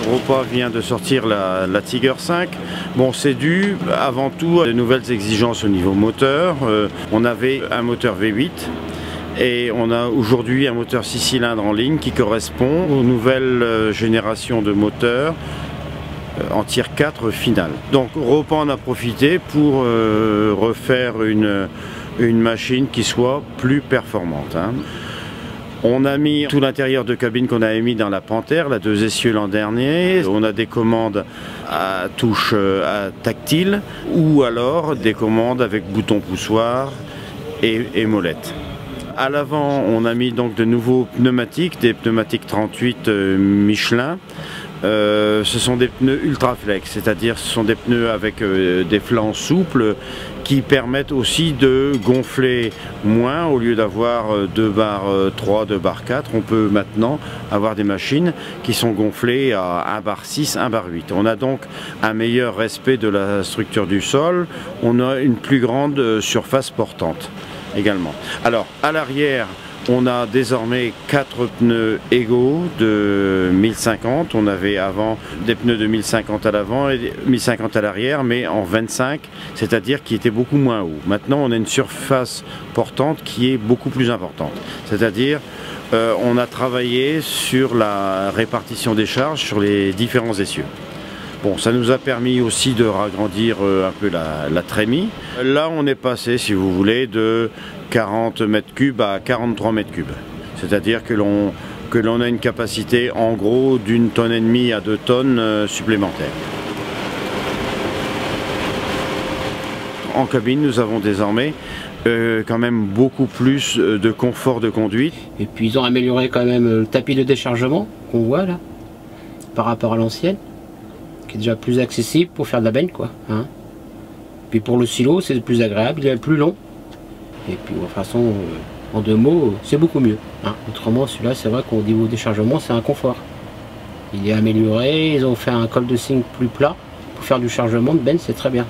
Europa vient de sortir la Tiger 5. Bon, c'est dû avant tout à de nouvelles exigences au niveau moteur. On avait un moteur V8 et on a aujourd'hui un moteur 6 cylindres en ligne qui correspond aux nouvelles générations de moteurs en Tier 4 finale. Donc Europa en a profité pour refaire une machine qui soit plus performante. On a mis tout l'intérieur de cabine qu'on avait mis dans la Panthère, la 2 essieux l'an dernier. On a des commandes à touche tactile ou alors des commandes avec bouton poussoir et molette. À l'avant, on a mis donc de nouveaux pneumatiques, des pneumatiques 38 Michelin. Ce sont des pneus Ultraflex, c'est-à-dire ce sont des pneus avec des flancs souples qui permettent aussi de gonfler moins. Au lieu d'avoir 2 bar 3, 2 bar 4, on peut maintenant avoir des machines qui sont gonflées à 1 bar 6, 1 bar 8. On a donc un meilleur respect de la structure du sol, on a une plus grande surface portante également. Alors à l'arrière, on a désormais 4 pneus égaux de 1050. On avait avant des pneus de 1050 à l'avant et 1050 à l'arrière, mais en 25, c'est-à-dire qui étaient beaucoup moins hauts. Maintenant, on a une surface portante qui est beaucoup plus importante. C'est-à-dire, on a travaillé sur la répartition des charges sur les différents essieux. Bon, ça nous a permis aussi de ragrandir un peu la trémie. Là, on est passé, si vous voulez, de 40 mètres cubes à 43 mètres cubes. C'est-à-dire que l'on a une capacité en gros d'1,5 tonne à 2 tonnes supplémentaires. En cabine, nous avons désormais quand même beaucoup plus de confort de conduite. Et puis ils ont amélioré quand même le tapis de déchargement qu'on voit là, par rapport à l'ancienne, qui est déjà plus accessible pour faire de la benne, quoi. Puis pour le silo, c'est plus agréable, il est plus long. Et puis de toute façon, en 2 mots, c'est beaucoup mieux. Autrement, celui-là, c'est vrai qu'au niveau déchargement, c'est un confort. Il est amélioré, ils ont fait un col de cygne plus plat. Pour faire du chargement de benne, c'est très bien.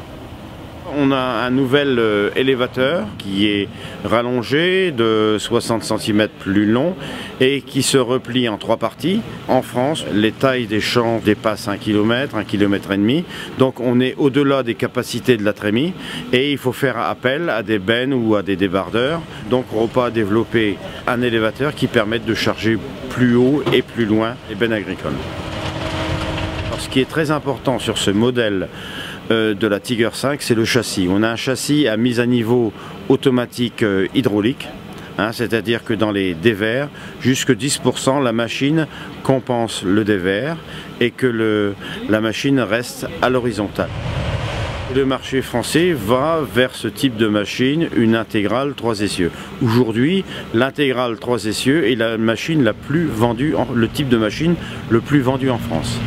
On a un nouvel élévateur qui est rallongé de 60 cm plus long et qui se replie en 3 parties. En France, les tailles des champs dépassent 1 km, 1,5 km. Donc on est au-delà des capacités de la trémie et il faut faire appel à des bennes ou à des débardeurs. Donc Europa a développé un élévateur qui permet de charger plus haut et plus loin les bennes agricoles. Alors, ce qui est très important sur ce modèle de la Tiger 5, c'est le châssis. On a un châssis à mise à niveau automatique hydraulique, c'est-à-dire que dans les dévers, jusque 10%, la machine compense le dévers et que la machine reste à l'horizontale. Le marché français va vers ce type de machine, une intégrale 3 essieux. Aujourd'hui, l'intégrale 3 essieux est la machine la plus vendue, le type de machine le plus vendu en France.